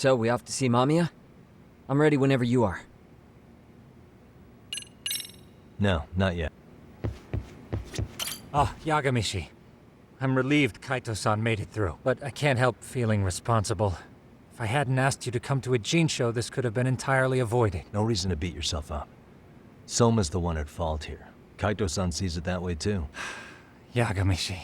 So, we off to see Mamiya? I'm ready whenever you are. No, not yet. Oh, Yagamishi. I'm relieved Kaito-san made it through, but I can't help feeling responsible. If I hadn't asked you to come to a Jin show, this could have been entirely avoided. No reason to beat yourself up. Soma's the one at fault here. Kaito-san sees it that way too. Yagamishi.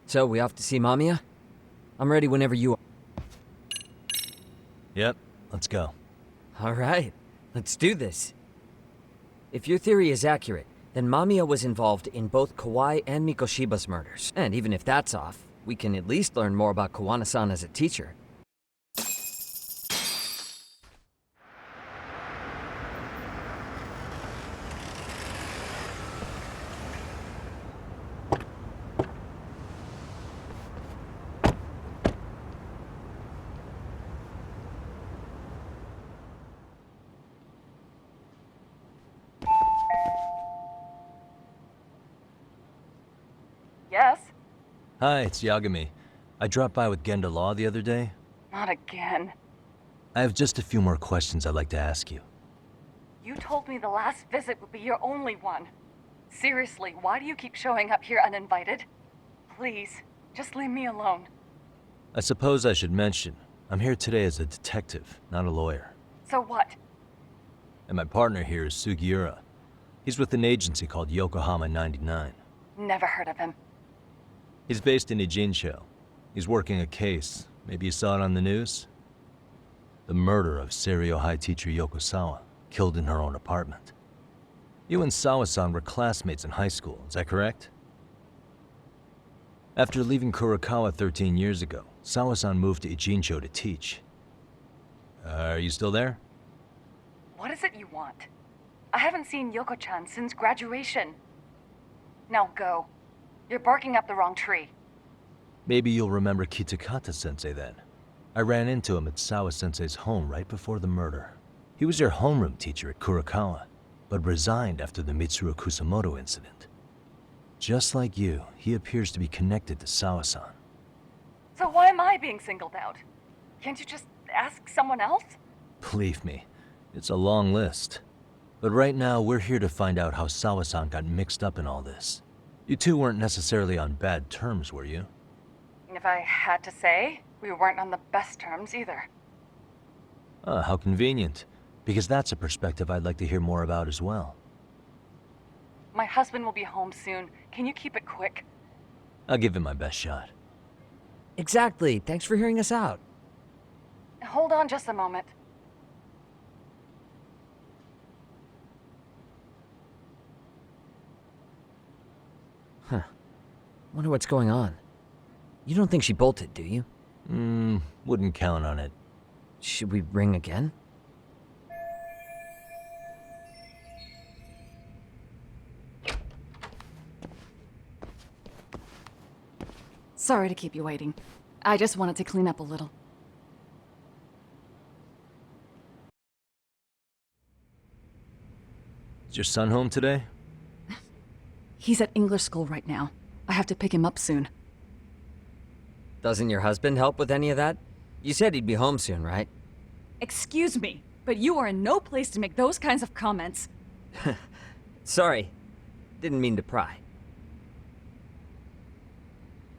So, we off to see Mamiya? I'm ready whenever you are. Yep, let's go. Alright, let's do this. If your theory is accurate, then Mamiya was involved in both Kawai and Mikoshiba's murders. And even if that's off, we can at least learn more about Kawana-san as a teacher. Yes? Hi, it's Yagami. I dropped by with Genda Law the other day. Not again. I have just a few more questions I'd like to ask you. You told me the last visit would be your only one. Seriously, why do you keep showing up here uninvited? Please, just leave me alone. I suppose I should mention, I'm here today as a detective, not a lawyer. So what? And my partner here is Sugiura. He's with an agency called Yokohama 99. Never heard of him. He's based in Ijincho. He's working a case. Maybe you saw it on the news? The murder of Seiryo High teacher Yokosawa, killed in her own apartment. You and Sawa-san were classmates in high school, is that correct? After leaving Kurokawa 13 years ago, Sawa-san moved to Ijincho to teach. Are you still there? What is it you want? I haven't seen Yoko-chan since graduation. Now go. You're barking up the wrong tree. Maybe you'll remember Kitakata-sensei then. I ran into him at Sawa-sensei's home right before the murder. He was your homeroom teacher at Kurokawa, but resigned after the Mitsuru Kusamoto incident. Just like you, he appears to be connected to Sawa-san. So why am I being singled out? Can't you just ask someone else? Believe me, it's a long list. But right now, we're here to find out how Sawa-san got mixed up in all this. You two weren't necessarily on bad terms, were you? If I had to say, we weren't on the best terms either. Ah, how convenient. Because that's a perspective I'd like to hear more about as well. My husband will be home soon. Can you keep it quick? I'll give it my best shot. Exactly, thanks for hearing us out. Hold on just a moment. Wonder what's going on. You don't think she bolted, do you? Wouldn't count on it. Should we ring again? Sorry to keep you waiting. I just wanted to clean up a little. Is your son home today? He's at English school right now. I have to pick him up soon. Doesn't your husband help with any of that? You said he'd be home soon, right? Excuse me, but you are in no place to make those kinds of comments. Sorry. Didn't mean to pry.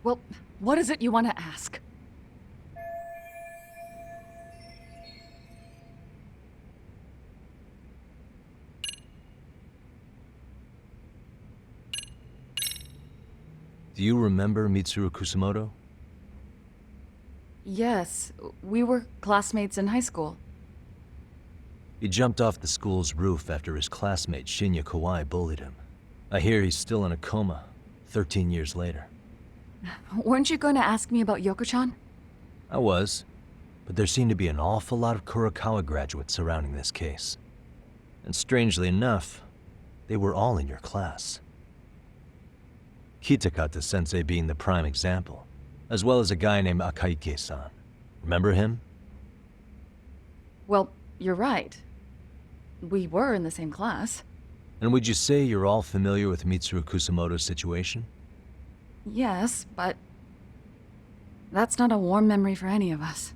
Well, what is it you want to ask? Do you remember Mitsuru Kusumoto? Yes, we were classmates in high school. He jumped off the school's roof after his classmate Shinya Kawai bullied him. I hear he's still in a coma, 13 years later. Weren't you going to ask me about Yoko-chan? I was, but there seemed to be an awful lot of Kurokawa graduates surrounding this case. And strangely enough, they were all in your class. Kitakata-sensei being the prime example, as well as a guy named Akaike-san. Remember him? Well, you're right. We were in the same class. And would you say you're all familiar with Mitsuru Kusumoto's situation? Yes, but that's not a warm memory for any of us.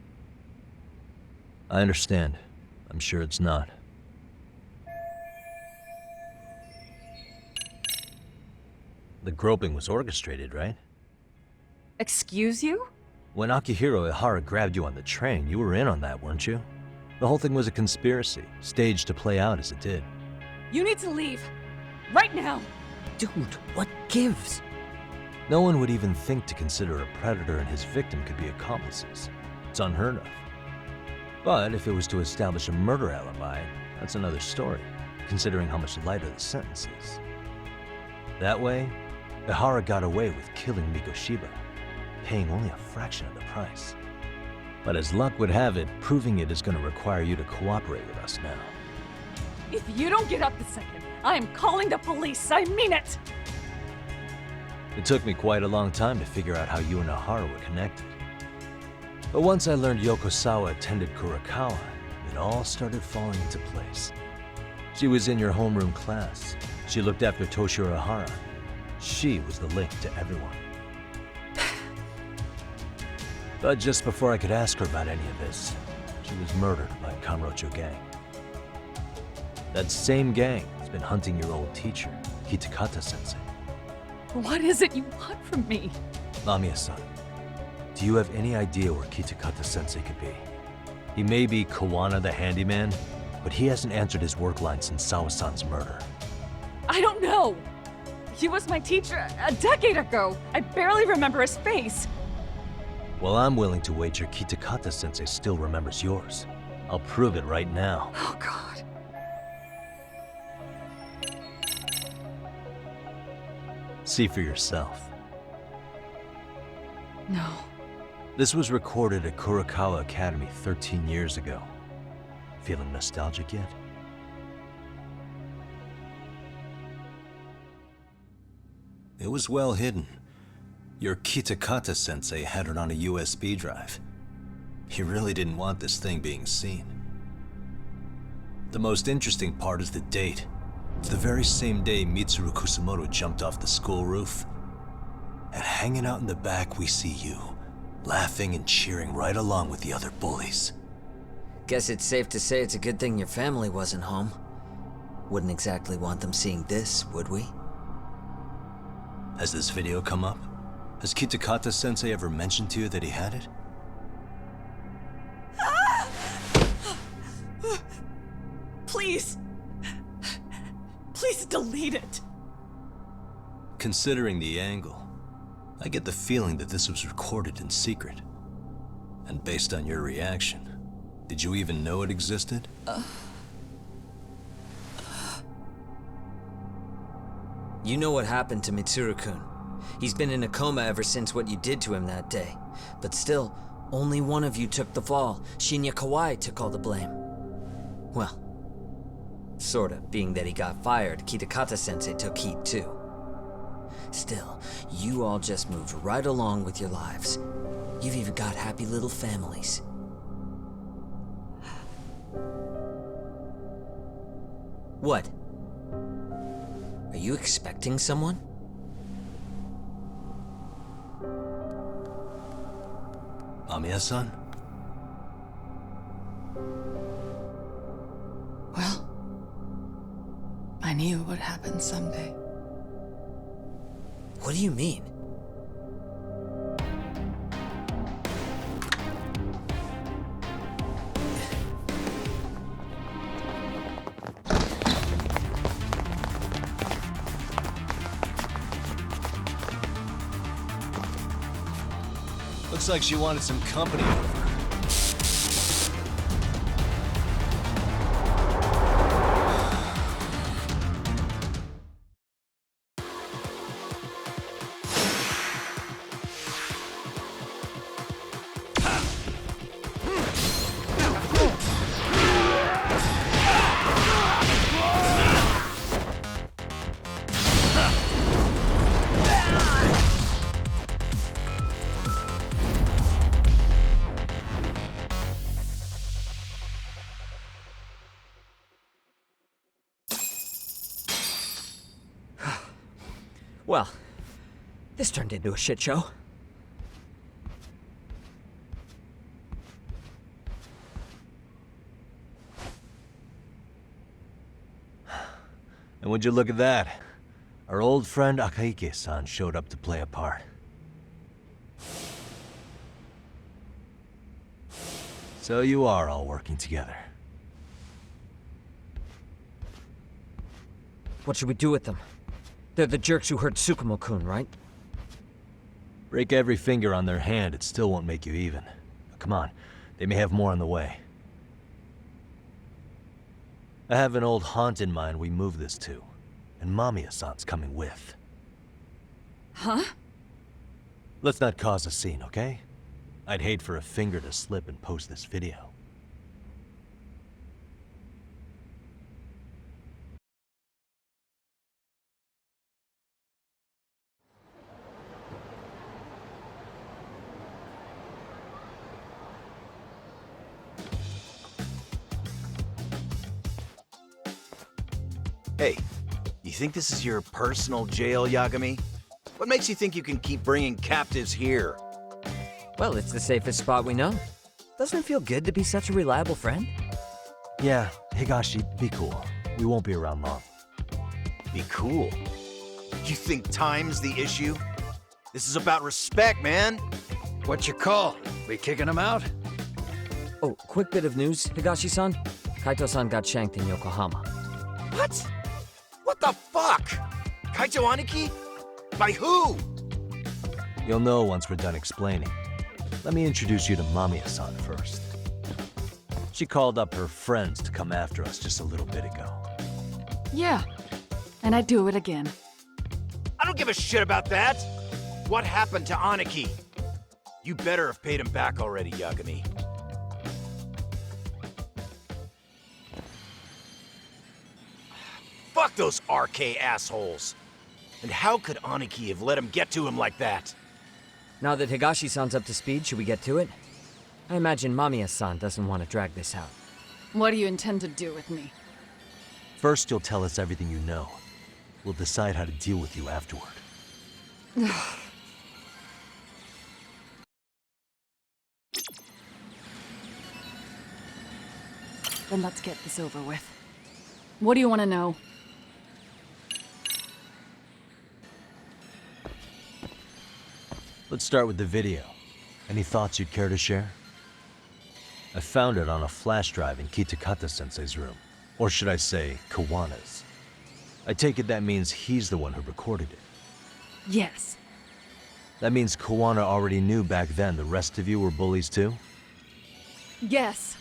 I understand. I'm sure it's not. The groping was orchestrated, right? Excuse you? When Akihiro Ihara grabbed you on the train, you were in on that, weren't you? The whole thing was a conspiracy, staged to play out as it did. You need to leave. Right now. Dude, what gives? No one would even think to consider a predator and his victim could be accomplices. It's unheard of. But if it was to establish a murder alibi, that's another story, considering how much lighter the sentence is. That way, Ihara got away with killing Mikoshiba, paying only a fraction of the price. But as luck would have it, proving it is going to require you to cooperate with us now. If you don't get up this second, I am calling the police. I mean it. It took me quite a long time to figure out how you and Ihara were connected. But once I learned Yokosawa attended Kurokawa, it all started falling into place. She was in your homeroom class. She looked after Toshiro Ihara. She was the link to everyone. But just before I could ask her about any of this, she was murdered by Kanrocho gang. That same gang has been hunting your old teacher, Kitakata-sensei. What is it you want from me? Mamiya-san, do you have any idea where Kitakata-sensei could be? He may be Kawana the handyman, but he hasn't answered his work line since Sawa-san's murder. I don't know. He was my teacher a decade ago. I barely remember his face. Well, I'm willing to wager Kitakata-sensei still remembers yours. I'll prove it right now. Oh, God. See for yourself. No. This was recorded at Kurokawa Academy 13 years ago. Feeling nostalgic yet? It was well hidden. Your Kitakata-sensei had it on a USB drive. He really didn't want this thing being seen. The most interesting part is the date. It's the very same day Mitsuru Kusumoto jumped off the school roof. And hanging out in the back, we see you, laughing and cheering right along with the other bullies. Guess it's safe to say it's a good thing your family wasn't home. Wouldn't exactly want them seeing this, would we? Has this video come up? Has Kitakata-sensei ever mentioned to you that he had it? Please. Please delete it. Considering the angle, I get the feeling that this was recorded in secret. And based on your reaction, did you even know it existed? You know what happened to Mitsuru-kun. He's been in a coma ever since what you did to him that day. But still, only one of you took the fall. Shinya Kawai took all the blame. Well, sorta, being that he got fired, Kitakata-sensei took heat too. Still, you all just moved right along with your lives. You've even got happy little families. What? Are you expecting someone? Mamiya-san? Well, I knew it would happen someday. What do you mean? Looks like she wanted some company over. Well, this turned into a shit show. And would you look at that? Our old friend Akaike-san showed up to play a part. So you are all working together. What should we do with them? They're the jerks who hurt Tsukumo-kun, right? Break every finger on their hand, it still won't make you even. Come on, they may have more on the way. I have an old haunt in mind we move this to, and Mamiya-san's coming with. Huh? Let's not cause a scene, okay? I'd hate for a finger to slip and post this video. Hey, you think this is your personal jail, Yagami? What makes you think you can keep bringing captives here? Well, it's the safest spot we know. Doesn't it feel good to be such a reliable friend? Yeah, Higashi, be cool. We won't be around long. Be cool. You think time's the issue? This is about respect, man. What's your call? We kicking him out? Oh, quick bit of news, Higashi-san. Kaito-san got shanked in Yokohama. What? What the fuck? Kaito Aniki? By who? You'll know once we're done explaining. Let me introduce you to Mamiya-san first. She called up her friends to come after us just a little bit ago. Yeah. And I'd do it again. I don't give a shit about that. What happened to Aniki? You better have paid him back already, Yagami. Fuck those RK assholes. And how could Aniki have let him get to him like that? Now that Higashi-san's up to speed, should we get to it? I imagine Mamiya-san doesn't want to drag this out. What do you intend to do with me? First, you'll tell us everything you know. We'll decide how to deal with you afterward. Then let's get this over with. What do you want to know? Let's start with the video. Any thoughts you'd care to share? I found it on a flash drive in Kitakata-sensei's room. Or should I say, Kawana's. I take it that means he's the one who recorded it. Yes. That means Kawana already knew back then the rest of you were bullies too? Yes.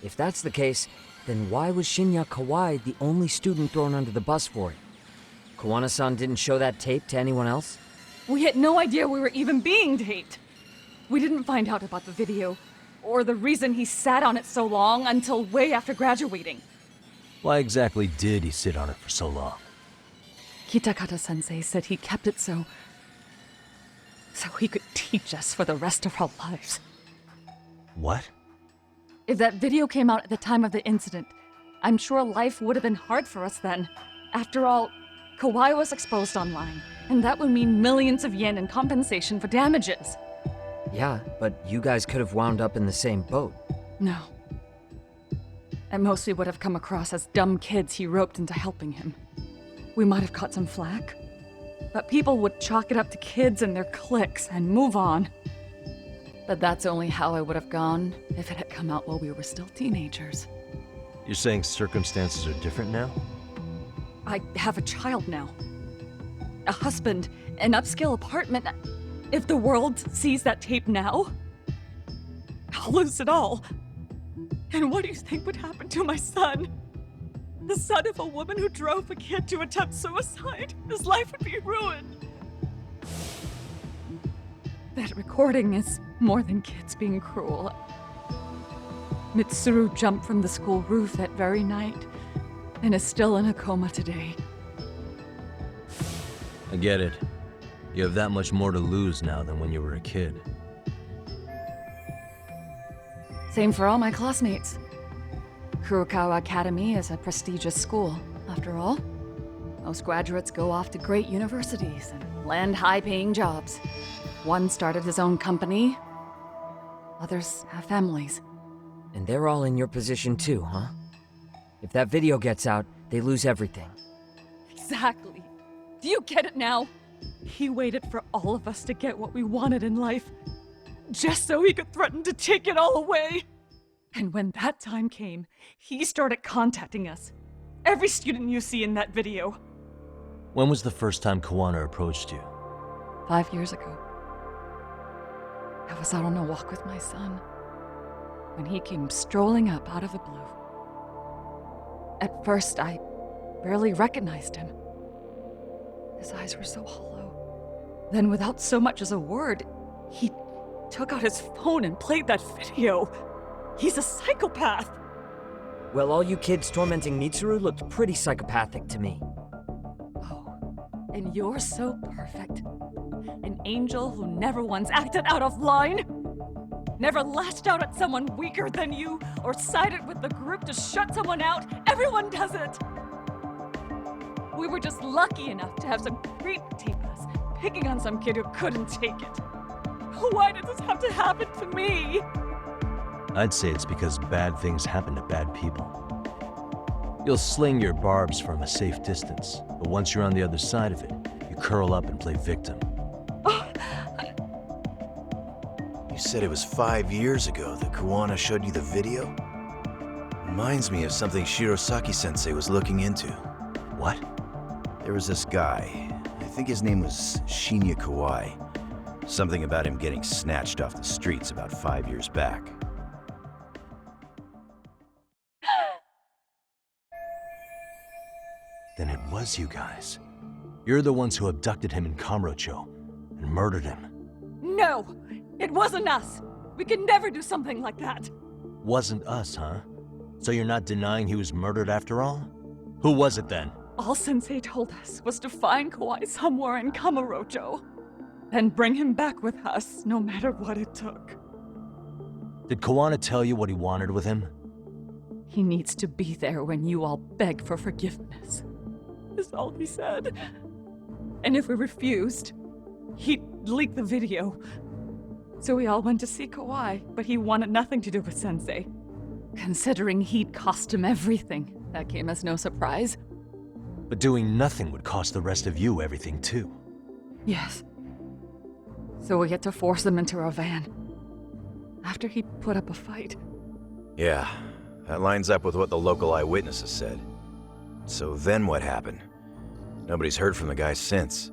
If that's the case, then why was Shinya Kawai the only student thrown under the bus for it? Kawana-san didn't show that tape to anyone else? We had no idea we were even being taped. We didn't find out about the video, or the reason he sat on it so long until way after graduating. Why exactly did he sit on it for so long? Kitakata-sensei said he kept it so he could teach us for the rest of our lives. What? If that video came out at the time of the incident, I'm sure life would have been hard for us then. After all, Kawai was exposed online, and that would mean millions of yen in compensation for damages. Yeah, but you guys could have wound up in the same boat. No. At most we would have come across as dumb kids he roped into helping him. We might have caught some flack, but people would chalk it up to kids and their cliques and move on. But that's only how I would have gone if it had come out while we were still teenagers. You're saying circumstances are different now? I have a child now. A husband, an upscale apartment. If the world sees that tape now, I'll lose it all. And what do you think would happen to my son? The son of a woman who drove a kid to attempt suicide? His life would be ruined. That recording is more than kids being cruel. Mitsuru jumped from the school roof that very night and is still in a coma today. I get it. You have that much more to lose now than when you were a kid. Same for all my classmates. Kurokawa Academy is a prestigious school, after all. Most graduates go off to great universities and land high-paying jobs. One started his own company. Others have families. And they're all in your position too, huh? If that video gets out, they lose everything. Exactly. Do you get it now? He waited for all of us to get what we wanted in life, just so he could threaten to take it all away. And when that time came, he started contacting us. Every student you see in that video. When was the first time Kawana approached you? 5 years ago. I was out on a walk with my son when he came strolling up out of the blue. At first, I barely recognized him. His eyes were so hollow. Then, without so much as a word, he took out his phone and played that video. He's a psychopath! Well, all you kids tormenting Mitsuru looked pretty psychopathic to me. Oh, and you're so perfect. An angel who never once acted out of line. Never lashed out at someone weaker than you, or sided with the group to shut someone out. Everyone does it! We were just lucky enough to have some creep tape us, picking on some kid who couldn't take it. Why did this have to happen to me? I'd say it's because bad things happen to bad people. You'll sling your barbs from a safe distance, but once you're on the other side of it, you curl up and play victim. You said it was 5 years ago that Kawana showed you the video? Reminds me of something Shirosaki-sensei was looking into. What? There was this guy, I think his name was Shinya Kawai. Something about him getting snatched off the streets about 5 years back. Then it was you guys. You're the ones who abducted him in Kamurocho and murdered him. No! It wasn't us! We could never do something like that! Wasn't us, huh? So you're not denying he was murdered after all? Who was it then? All Sensei told us was to find Kawai somewhere in Kamurocho, and bring him back with us, no matter what it took. Did Kawana tell you what he wanted with him? He needs to be there when you all beg for forgiveness, is all he said. And if we refused, he'd leak the video. So we all went to see Kawai, but he wanted nothing to do with Sensei. Considering he'd cost him everything, that came as no surprise. But doing nothing would cost the rest of you everything too. Yes. So we had to force him into our van. After he put up a fight. Yeah, that lines up with what the local eyewitnesses said. So then what happened? Nobody's heard from the guy since.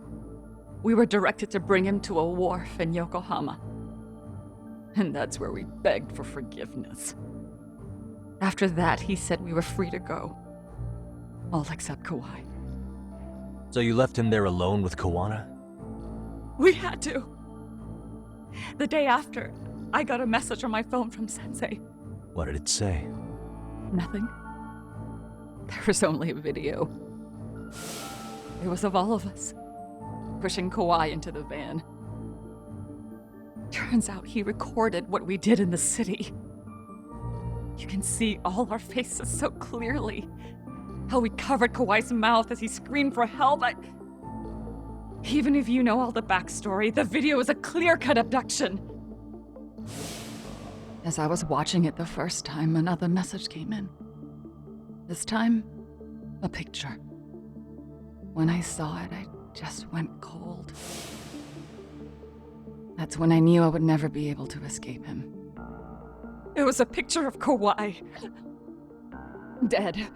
We were directed to bring him to a wharf in Yokohama. And that's where we begged for forgiveness. After that, he said we were free to go. All except Kawai. So you left him there alone with Kawana? We had to. The day after, I got a message on my phone from Sensei. What did it say? Nothing. There was only a video. It was of all of us, pushing Kawai into the van. Turns out he recorded what we did in the city. You can see all our faces so clearly. How we covered Kawai's mouth as he screamed for help. Even if you know all the backstory, the video is a clear-cut abduction. As I was watching it the first time, another message came in. This time, a picture. When I saw it, I just went cold. That's when I knew I would never be able to escape him. It was a picture of Kawai. Dead.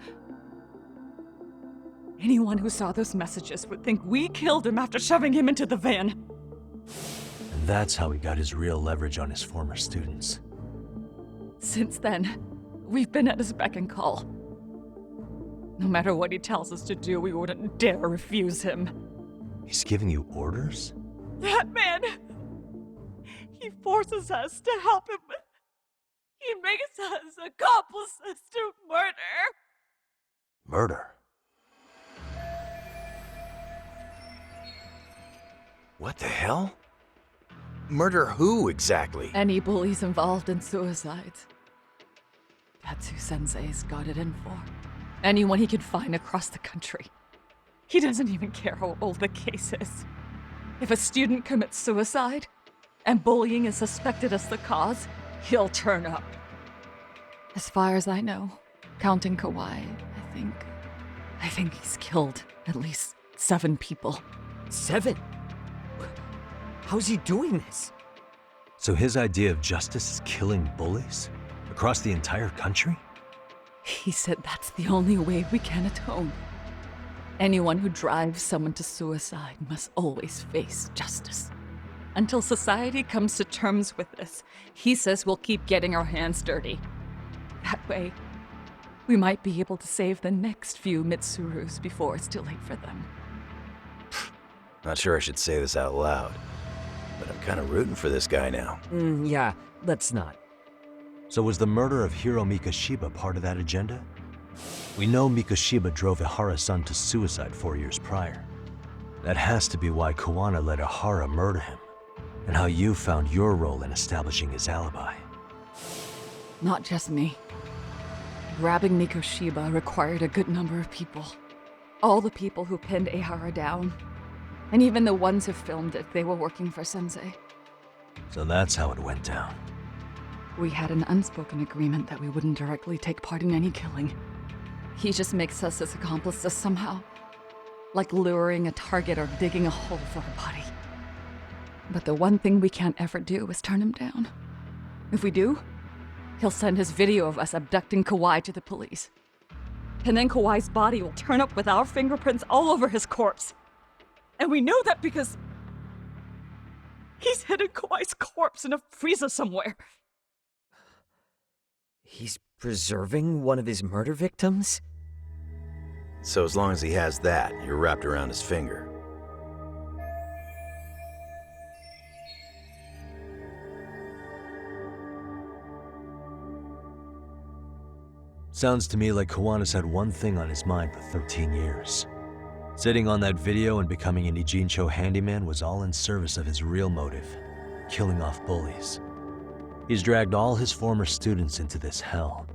Anyone who saw those messages would think we killed him after shoving him into the van. That's how he got his real leverage on his former students. Since then, we've been at his beck and call. No matter what he tells us to do, we wouldn't dare refuse him. He's giving you orders? That man! He forces us to help him. He makes us accomplices to murder. Murder? What the hell? Murder who, exactly? Any bullies involved in suicides. That's who Sensei's got it in for. Anyone he can find across the country. He doesn't even care how old the case is. If a student commits suicide, and bullying is suspected as the cause, he'll turn up. As far as I know, counting Kawhi, I think he's killed at least 7 people. 7? How's he doing this? So his idea of justice is killing bullies? Across the entire country? He said that's the only way we can atone. Anyone who drives someone to suicide must always face justice. Until society comes to terms with this, he says we'll keep getting our hands dirty. That way, we might be able to save the next few Mitsurus before it's too late for them. Not sure I should say this out loud, but I'm kind of rooting for this guy now. Yeah, let's not. So was the murder of Hiro Mikoshiba part of that agenda? We know Mikoshiba drove Ihara-san to suicide 4 years prior. That has to be why Kawana let Ihara murder him, and how you found your role in establishing his alibi. Not just me. Grabbing Mikoshiba required a good number of people. All the people who pinned Ihara down. And even the ones who filmed it, they were working for Sensei. So that's how it went down. We had an unspoken agreement that we wouldn't directly take part in any killing. He just makes us his accomplices somehow. Like luring a target or digging a hole for a body. But the one thing we can't ever do is turn him down. If we do, he'll send his video of us abducting Kawhi to the police. And then Kawhi's body will turn up with our fingerprints all over his corpse. And we know that because he's hidden Kawhi's corpse in a freezer somewhere. He's preserving one of his murder victims? So as long as he has that, you're wrapped around his finger. Sounds to me like Kawana's had one thing on his mind for 13 years. Sitting on that video and becoming an Ijincho handyman was all in service of his real motive, killing off bullies. He's dragged all his former students into this hell,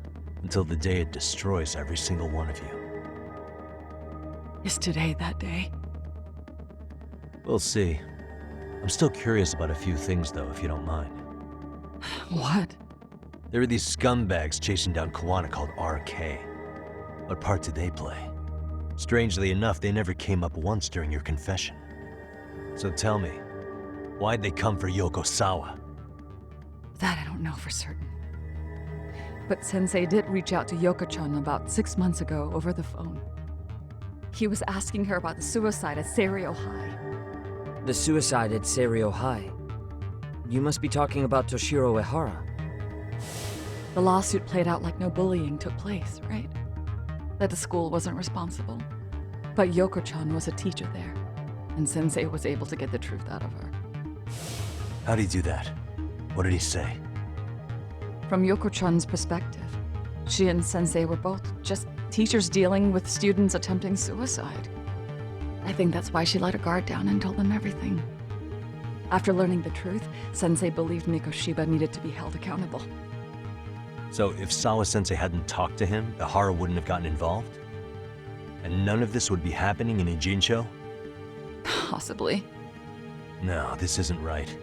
until the day it destroys every single one of you. Is today that day? We'll see. I'm still curious about a few things though, if you don't mind. What? There are these scumbags chasing down Kawana called RK. What part did they play? Strangely enough, they never came up once during your confession. So tell me, why'd they come for Yokosawa? That I don't know for certain. But Sensei did reach out to Yoko-chan about 6 months ago over the phone. He was asking her about the suicide at Seiryo High. The suicide at Seiryo High. You must be talking about Toshiro Ehara. The lawsuit played out like no bullying took place, right? That the school wasn't responsible. But Yoko-chan was a teacher there, and Sensei was able to get the truth out of her. How'd he do that? What did he say? From Yoko-chan's perspective, she and Sensei were both just teachers dealing with students attempting suicide. I think that's why she let her guard down and told them everything. After learning the truth, Sensei believed Mikoshiba needed to be held accountable. So if Sawa-sensei hadn't talked to him, Ihara wouldn't have gotten involved? And none of this would be happening in Ijincho? Possibly. No, this isn't right.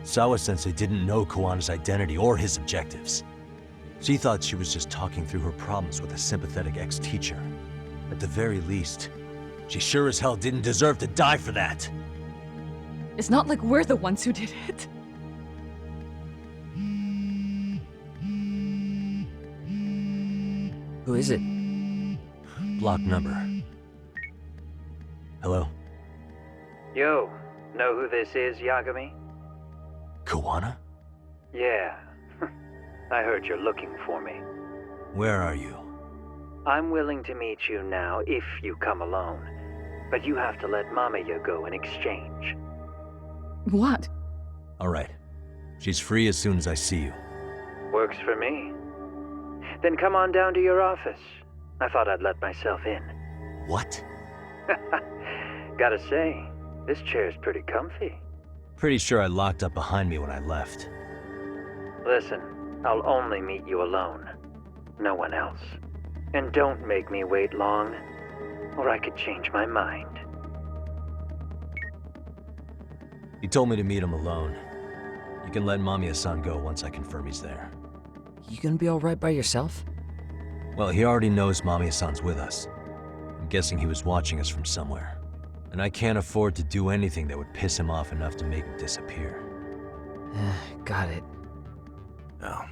Sawa-sensei didn't know Kawana's identity or his objectives. She thought she was just talking through her problems with a sympathetic ex-teacher. At the very least, she sure as hell didn't deserve to die for that. It's not like we're the ones who did it. Who is it? Block number. Hello? Yo, know who this is, Yagami? Kawana? Yeah. I heard you're looking for me. Where are you? I'm willing to meet you now if you come alone. But you have to let Mamiya go in exchange. What? Alright. She's free as soon as I see you. Works for me. Then come on down to your office. I thought I'd let myself in. What? Gotta say, this chair's pretty comfy. Pretty sure I locked up behind me when I left. Listen, I'll only meet you alone. No one else. And don't make me wait long, or I could change my mind. He told me to meet him alone. You can let Mamiya-san go once I confirm he's there. You gonna be alright by yourself? Well, he already knows Mamiya-san's with us. I'm guessing he was watching us from somewhere. And I can't afford to do anything that would piss him off enough to make him disappear. Got it. Oh,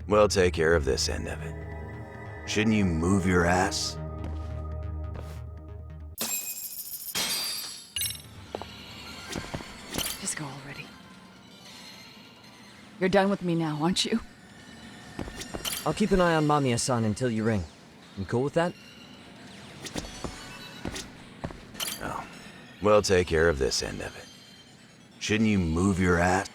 we'll take care of this end of it. Shouldn't you move your ass? Just go already. You're done with me now, aren't you? I'll keep an eye on Mamiya-san until you ring. You cool with that? Oh, we'll take care of this end of it. Shouldn't you move your ass?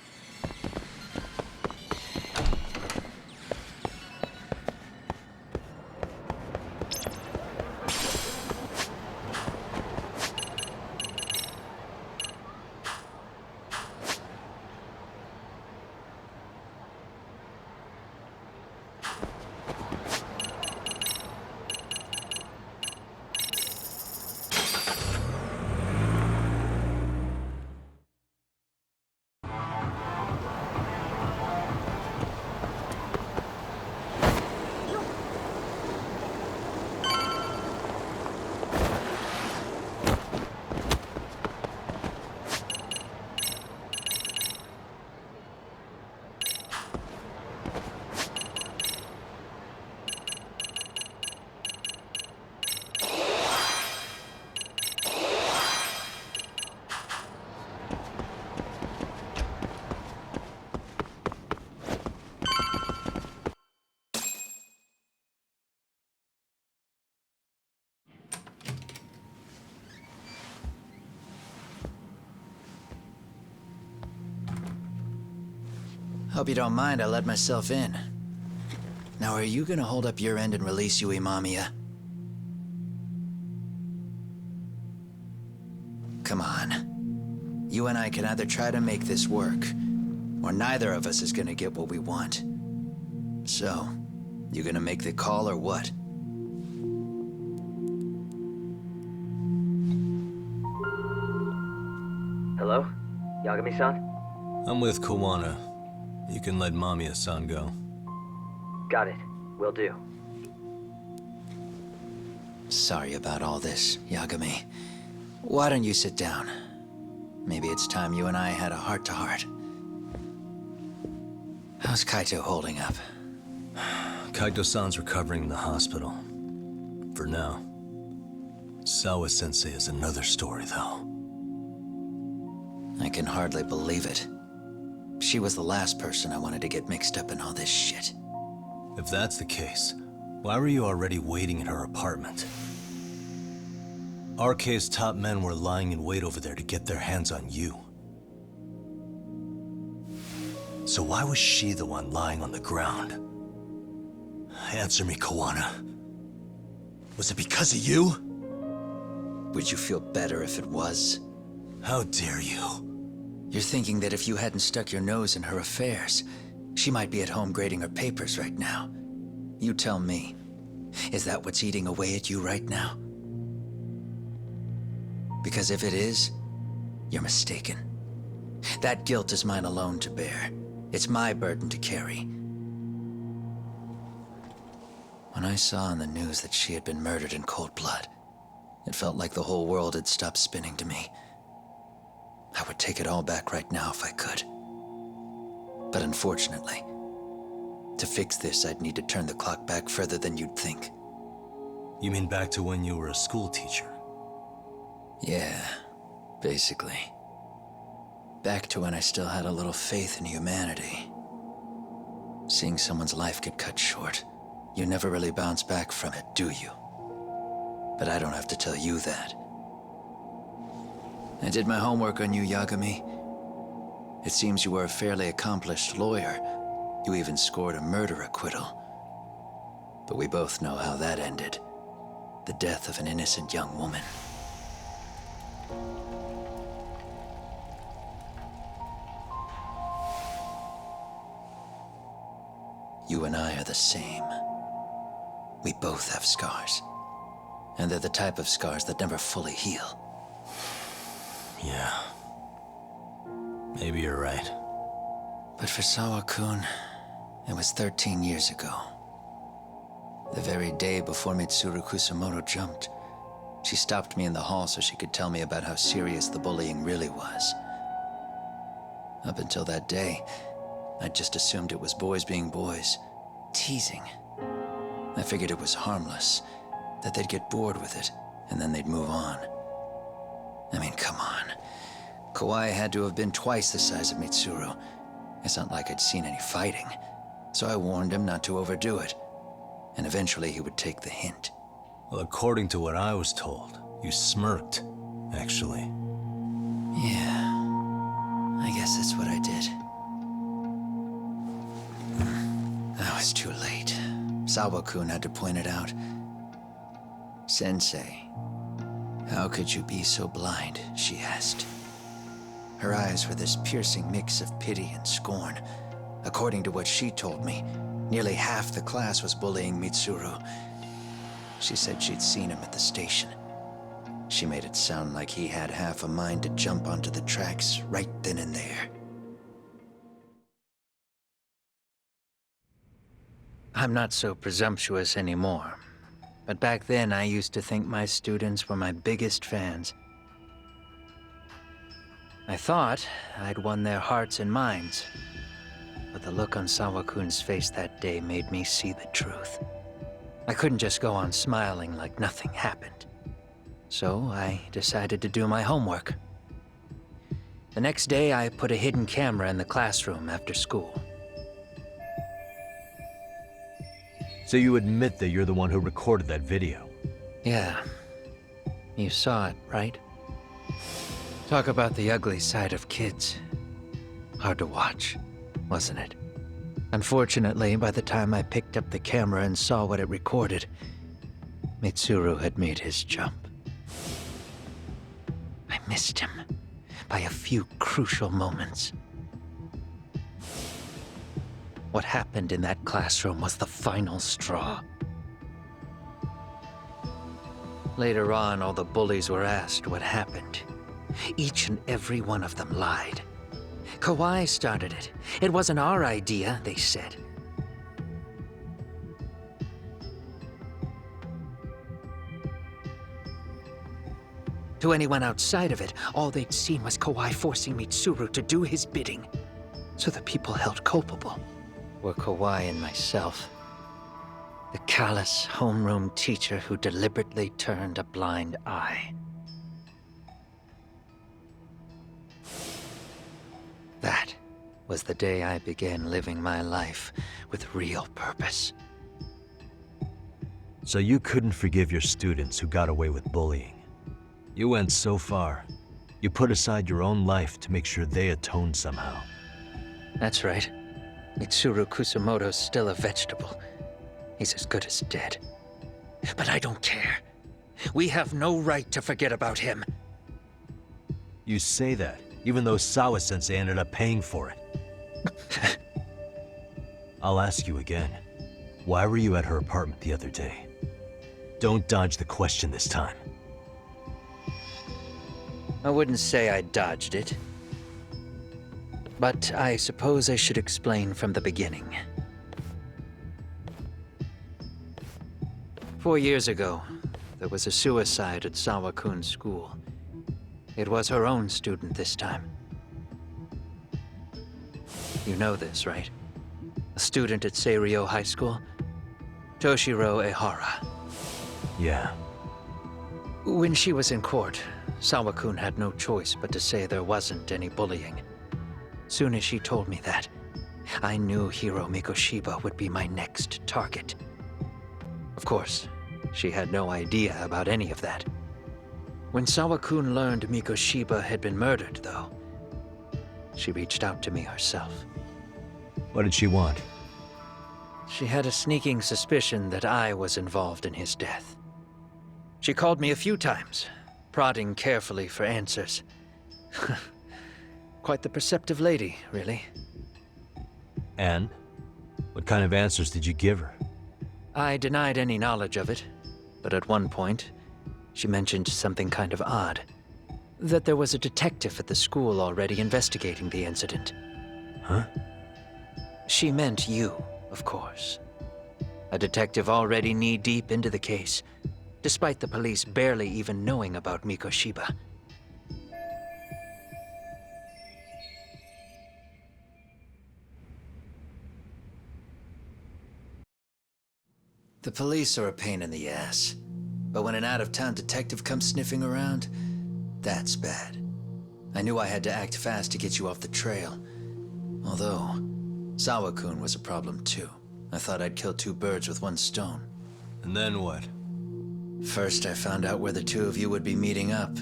Hope you don't mind I let myself in. Now, are you gonna hold up your end and release Yui Mamiya? Come on. You and I can either try to make this work, or neither of us is gonna get what we want. So, you gonna make the call or what? Hello? Yagami-san? I'm with Kawana. You can let Mamiya-san go. Got it. Will do. Sorry about all this, Yagami. Why don't you sit down? Maybe it's time you and I had a heart-to-heart. How's Kaito holding up? Kaito-san's recovering in the hospital. For now. Sawa-sensei is another story, though. I can hardly believe it. She was the last person I wanted to get mixed up in all this shit. If that's the case, why were you already waiting in her apartment? RK's top men were lying in wait over there to get their hands on you. So why was she the one lying on the ground? Answer me, Kawana. Was it because of you? Would you feel better if it was? How dare you? You're thinking that if you hadn't stuck your nose in her affairs, she might be at home grading her papers right now. You tell me, is that what's eating away at you right now? Because if it is, you're mistaken. That guilt is mine alone to bear. It's my burden to carry. When I saw on the news that she had been murdered in cold blood, it felt like the whole world had stopped spinning to me. I would take it all back right now if I could. But unfortunately, to fix this, I'd need to turn the clock back further than you'd think. You mean back to when you were a school teacher? Yeah, basically. Back to when I still had a little faith in humanity. Seeing someone's life get cut short, you never really bounce back from it, do you? But I don't have to tell you that. I did my homework on you, Yagami. It seems you were a fairly accomplished lawyer. You even scored a murder acquittal. But we both know how that ended. The death of an innocent young woman. You and I are the same. We both have scars. And they're the type of scars that never fully heal. Yeah. Maybe you're right. But for Sawa-kun, it was 13 years ago. The very day before Mitsuru Kusamoto jumped, she stopped me in the hall so she could tell me about how serious the bullying really was. Up until that day, I just assumed it was boys being boys, teasing. I figured it was harmless, that they'd get bored with it, and then they'd move on. I mean, come on. Kawai had to have been twice the size of Mitsuru. It's not like I'd seen any fighting, so I warned him not to overdo it. And eventually he would take the hint. Well, according to what I was told, you smirked, actually. Yeah, I guess that's what I did. I was too late. Sawa-kun had to point it out. Sensei, how could you be so blind, she asked. Her eyes were this piercing mix of pity and scorn. According to what she told me, nearly half the class was bullying Mitsuru. She said she'd seen him at the station. She made it sound like he had half a mind to jump onto the tracks right then and there. I'm not so presumptuous anymore. But back then, I used to think my students were my biggest fans. I thought I'd won their hearts and minds. But the look on Sawa-kun's face that day made me see the truth. I couldn't just go on smiling like nothing happened. So I decided to do my homework. The next day, I put a hidden camera in the classroom after school. So you admit that you're the one who recorded that video? Yeah. You saw it, right? Talk about the ugly side of kids. Hard to watch, wasn't it? Unfortunately, by the time I picked up the camera and saw what it recorded, Mitsuru had made his jump. I missed him by a few crucial moments. What happened in that classroom was the final straw. Later on, all the bullies were asked what happened. Each and every one of them lied. Kawai started it. It wasn't our idea, they said. To anyone outside of it, all they'd seen was Kawai forcing Mitsuru to do his bidding. So the people held culpable were Kawai and myself. The callous homeroom teacher who deliberately turned a blind eye. That was the day I began living my life with real purpose. So you couldn't forgive your students who got away with bullying. You went so far. You put aside your own life to make sure they atoned somehow. That's right. Mitsuru Kusamoto's still a vegetable. He's as good as dead. But I don't care. We have no right to forget about him. You say that, even though Sawa-sensei ended up paying for it. I'll ask you again. Why were you at her apartment the other day? Don't dodge the question this time. I wouldn't say I dodged it. But I suppose I should explain from the beginning. 4 years ago, there was a suicide at Sawa-kun's school. It was her own student this time. You know this, right? A student at Seiryo High School? Toshiro Ehara. Yeah. When she was in court, Sawa-kun had no choice but to say there wasn't any bullying. Soon as she told me that, I knew Hiro Mikoshiba would be my next target. Of course, she had no idea about any of that. When Sawa-kun learned Mikoshiba had been murdered, though, she reached out to me herself. What did she want? She had a sneaking suspicion that I was involved in his death. She called me a few times, prodding carefully for answers. Quite the perceptive lady, really. And? What kind of answers did you give her? I denied any knowledge of it, but at one point, she mentioned something kind of odd. That there was a detective at the school already investigating the incident. Huh? She meant you, of course. A detective already knee-deep into the case, despite the police barely even knowing about Mikoshiba. The police are a pain in the ass, but when an out-of-town detective comes sniffing around, that's bad. I knew I had to act fast to get you off the trail. Although, Sawa-kun was a problem too. I thought I'd kill two birds with one stone. And then what? First, I found out where the two of you would be meeting up,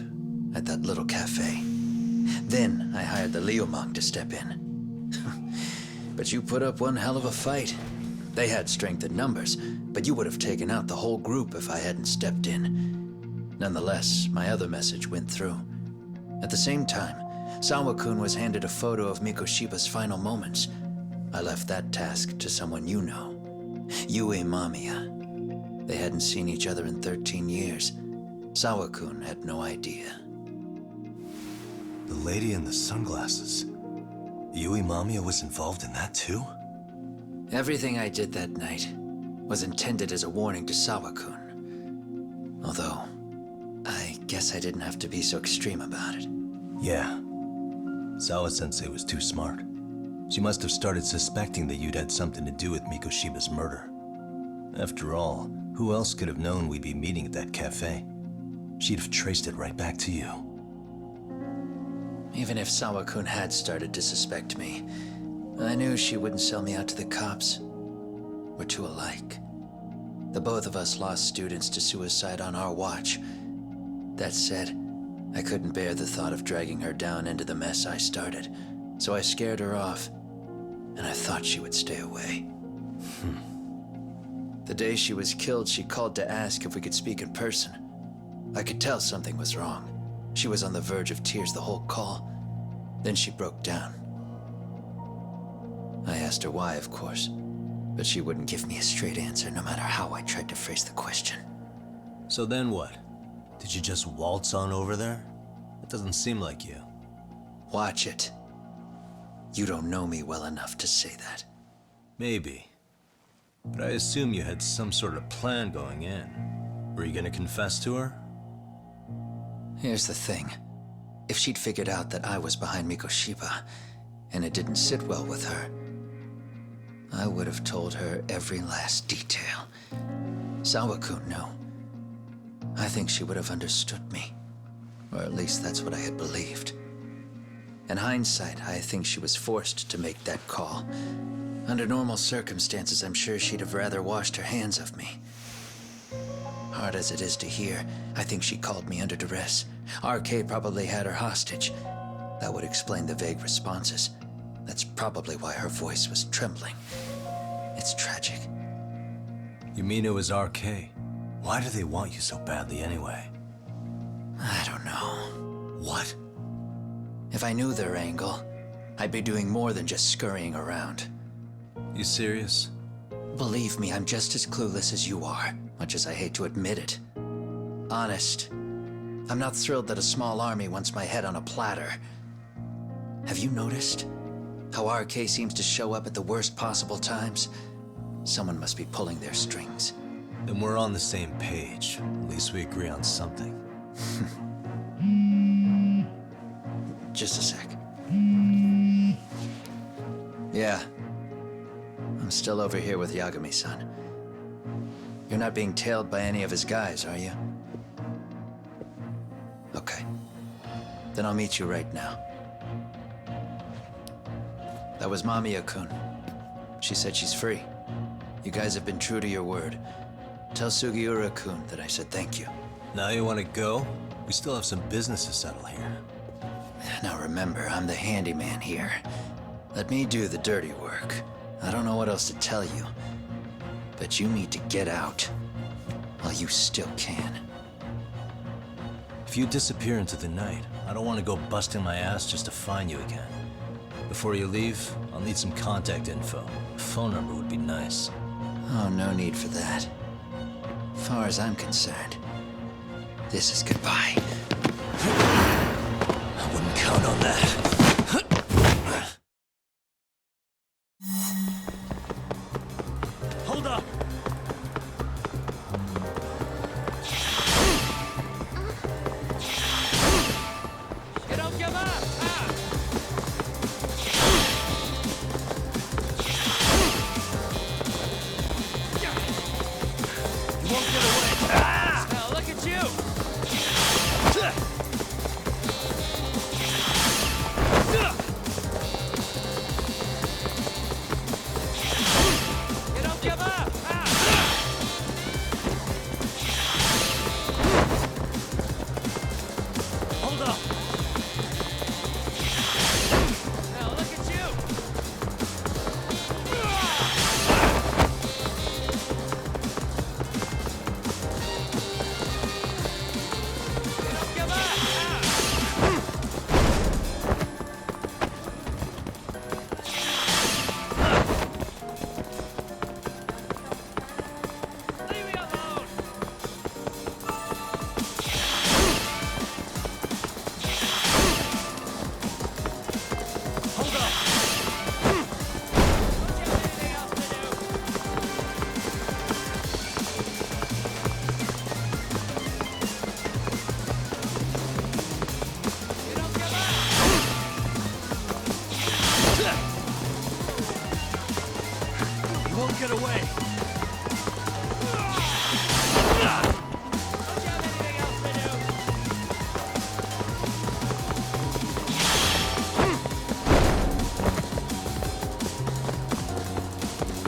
at that little cafe. Then, I hired the Liumang to step in. But you put up one hell of a fight. They had strength in numbers, but you would have taken out the whole group if I hadn't stepped in. Nonetheless, my other message went through. At the same time, Sawa-kun was handed a photo of Mikoshiba's final moments. I left that task to someone you know. Yue Mamiya. They hadn't seen each other in 13 years. Sawa-kun had no idea. The lady in the sunglasses. Yui Mamiya was involved in that too? Everything I did that night was intended as a warning to Sawa-kun. Although, I guess I didn't have to be so extreme about it. Yeah. Sawa-sensei was too smart. She must have started suspecting that you'd had something to do with Mikoshiba's murder. After all, who else could have known we'd be meeting at that cafe? She'd have traced it right back to you. Even if Sawa-kun had started to suspect me, I knew she wouldn't sell me out to the cops. We're too alike. The both of us lost students to suicide on our watch. That said, I couldn't bear the thought of dragging her down into the mess I started, so I scared her off, and I thought she would stay away. The day she was killed, she called to ask if we could speak in person. I could tell something was wrong. She was on the verge of tears the whole call. Then she broke down. I asked her why, of course, but she wouldn't give me a straight answer no matter how I tried to phrase the question. So then what? Did you just waltz on over there? It doesn't seem like you. Watch it. You don't know me well enough to say that. Maybe. But I assume you had some sort of plan going in. Were you gonna confess to her? Here's the thing. If she'd figured out that I was behind Mikoshiba, and it didn't sit well with her, I would have told her every last detail. Sawa-kun knew. I think she would have understood me. Or at least that's what I had believed. In hindsight, I think she was forced to make that call. Under normal circumstances, I'm sure she'd have rather washed her hands of me. Hard as it is to hear, I think she called me under duress. RK probably had her hostage. That would explain the vague responses. That's probably why her voice was trembling. It's tragic. You mean it was RK? Why do they want you so badly anyway? I don't know. What? If I knew their angle, I'd be doing more than just scurrying around. You serious? Believe me, I'm just as clueless as you are, much as I hate to admit it. Honest. I'm not thrilled that a small army wants my head on a platter. Have you noticed how RK seems to show up at the worst possible times? Someone must be pulling their strings. Then we're on the same page. At least we agree on something. Just a sec. Yeah. I'm still over here with Yagami-san. You're not being tailed by any of his guys, are you? Okay. Then I'll meet you right now. That was Mamiya-kun. She said she's free. You guys have been true to your word. Tell Sugiura-kun that I said thank you. Now you want to go? We still have some business to settle here. Now remember, I'm the handyman here. Let me do the dirty work. I don't know what else to tell you, but you need to get out while you still can. If you disappear into the night, I don't want to go busting my ass just to find you again. Before you leave, I'll need some contact info. A phone number would be nice. Oh, no need for that. As far as I'm concerned, this is goodbye. I wouldn't count on that. Hold up! You don't give up! You won't get away! Now look at you! You don't give up! Hold up! Now look at you! You don't give up! Leave me alone! Hold up! Don't you have anything else to do? You don't give up! You won't get away! Don't you have anything else to do?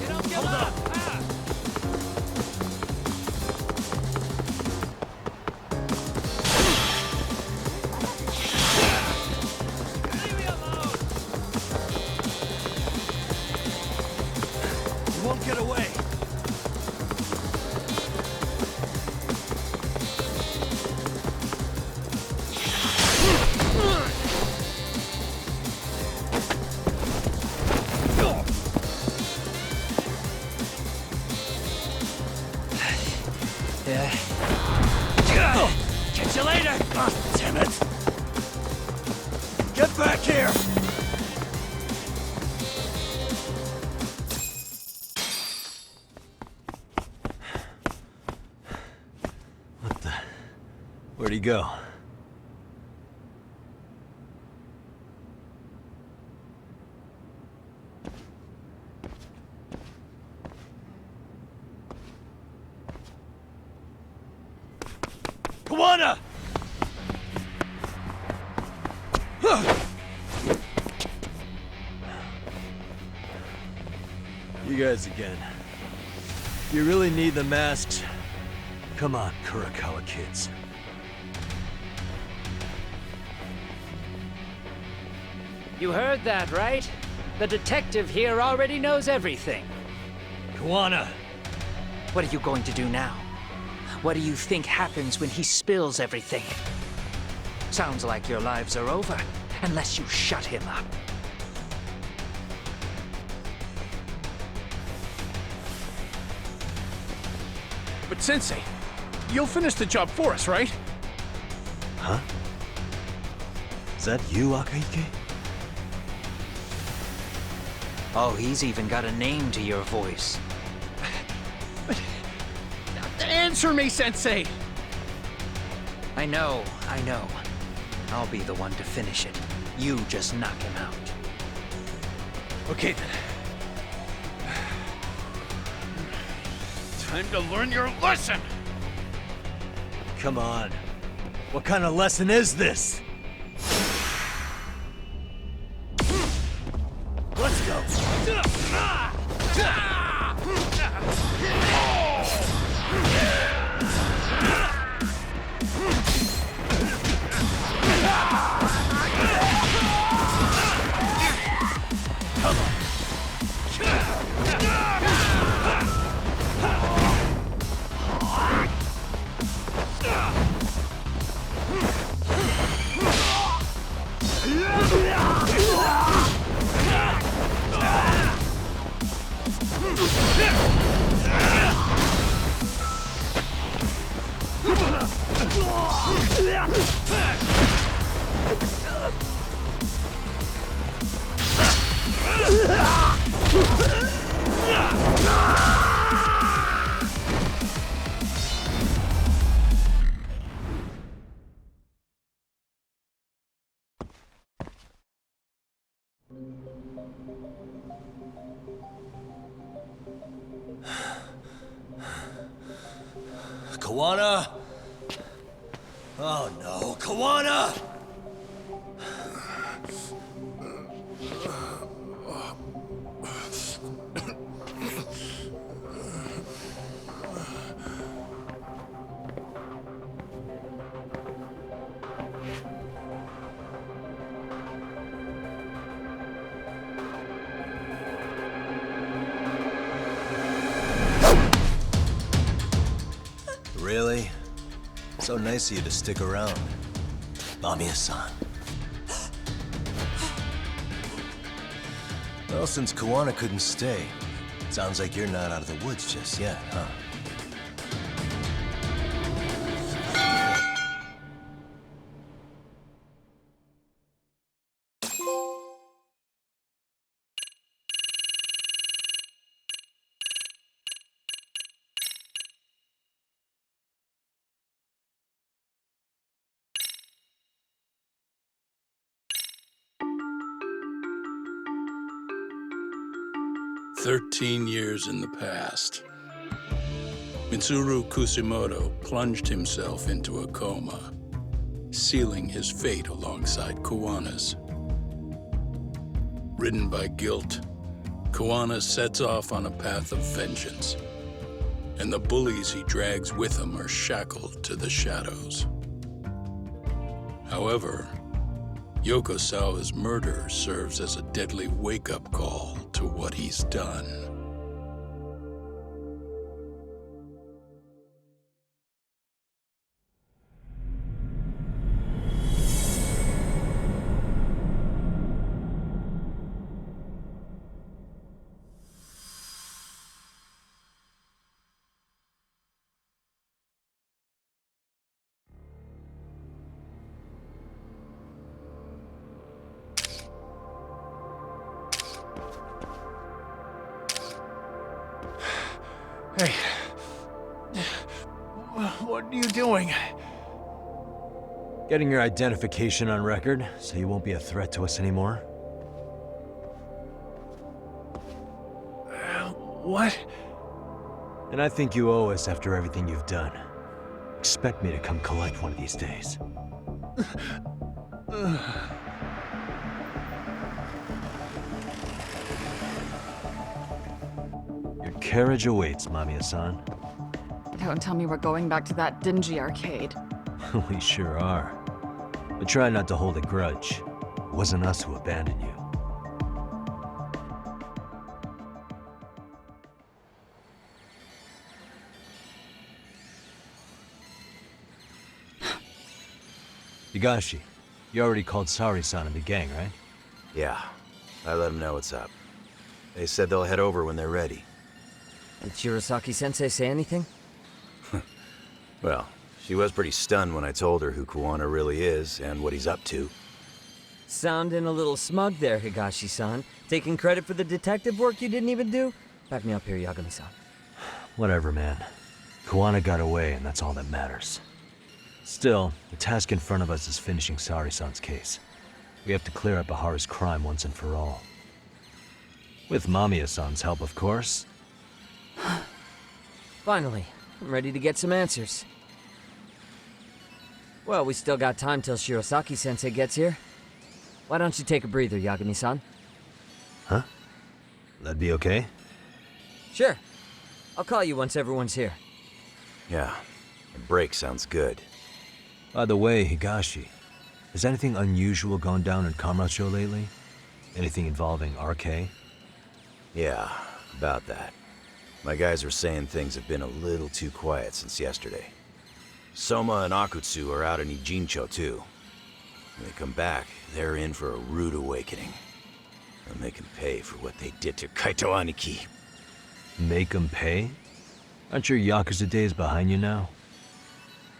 You don't give up! Leave me alone! You won't get away! Yeah. Catch you later! Oh, damn it! Get back here! What the... Where'd he go? Kawana! You guys again. You really need the masks? Come on, Kurakawa kids. You heard that, right? The detective here already knows everything. Kawana! What are you going to do now? What do you think happens when he spills everything? Sounds like your lives are over, unless you shut him up. But Sensei, you'll finish the job for us, right? Huh? Is that you, Akaike? Oh, he's even got a name to your voice. Answer me, Sensei! I know, I know. I'll be the one to finish it. You just knock him out. Okay then. Time to learn your lesson! Come on. What kind of lesson is this? Let's go! Kawana? Oh no, Kawana! Really? So nice of you to stick around. Mamiya-san. Well, since Kawana couldn't stay, sounds like you're not out of the woods just yet, huh? "13 years in the past. Mitsuru Kusimoto plunged himself into a coma, sealing his fate alongside Kawana's. Ridden by guilt, Kawana sets off on a path of vengeance, and the bullies he drags with him are shackled to the shadows. However, Yokosawa's murder serves as a deadly wake-up call to what he's done. Hey. What are you doing? Getting your identification on record, so you won't be a threat to us anymore? What? And I think you owe us after everything you've done. Expect me to come collect one of these days. Your carriage awaits, Mamiya-san. Don't tell me we're going back to that dingy arcade. We sure are. But try not to hold a grudge. It wasn't us who abandoned you. Higashi, you already called Sari-san and the gang, right? Yeah, I let them know what's up. They said they'll head over when they're ready. Did Shirosaki-sensei say anything? Well, she was pretty stunned when I told her who Kawana really is and what he's up to. Sounding a little smug there, Higashi-san. Taking credit for the detective work you didn't even do? Back me up here, Yagami-san. Whatever, man. Kawana got away, and that's all that matters. Still, the task in front of us is finishing Sari-san's case. We have to clear up Bahara's crime once and for all. With Mamiya-san's help, of course. Finally, I'm ready to get some answers. Well, we still got time till Shirosaki-sensei gets here. Why don't you take a breather, Yagami-san? Huh? That'd be okay? Sure. I'll call you once everyone's here. Yeah, a break sounds good. By the way, Higashi, has anything unusual gone down in Kamurocho lately? Anything involving RK? Yeah, About that. My guys are saying things have been a little too quiet since yesterday. Soma and Akutsu are out in Ijincho too. When they come back, they're in for a rude awakening. They'll make them pay for what they did to Kaito Aniki. Make them pay? Aren't your Yakuza days behind you now?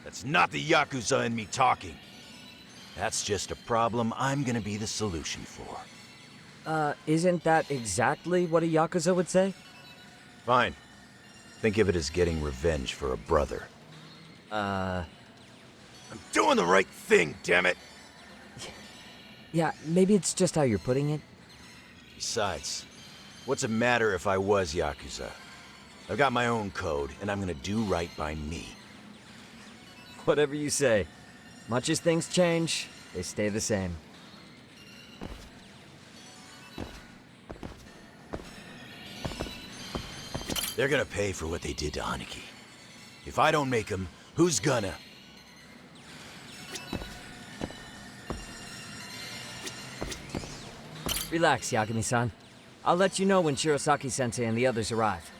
That's not the Yakuza in me talking. That's just a problem I'm gonna be the solution for. Isn't that exactly what a Yakuza would say? Fine. Think of it as getting revenge for a brother. I'm doing the right thing, damn it! Yeah, maybe it's just how you're putting it. Besides, what's it matter if I was Yakuza? I've got my own code, and I'm gonna do right by me. Whatever you say. Much as things change, they stay the same. They're gonna pay for what they did to Aniki. If I don't make them, who's gonna? Relax, Yagami-san. I'll let you know when Shirosaki-sensei and the others arrive.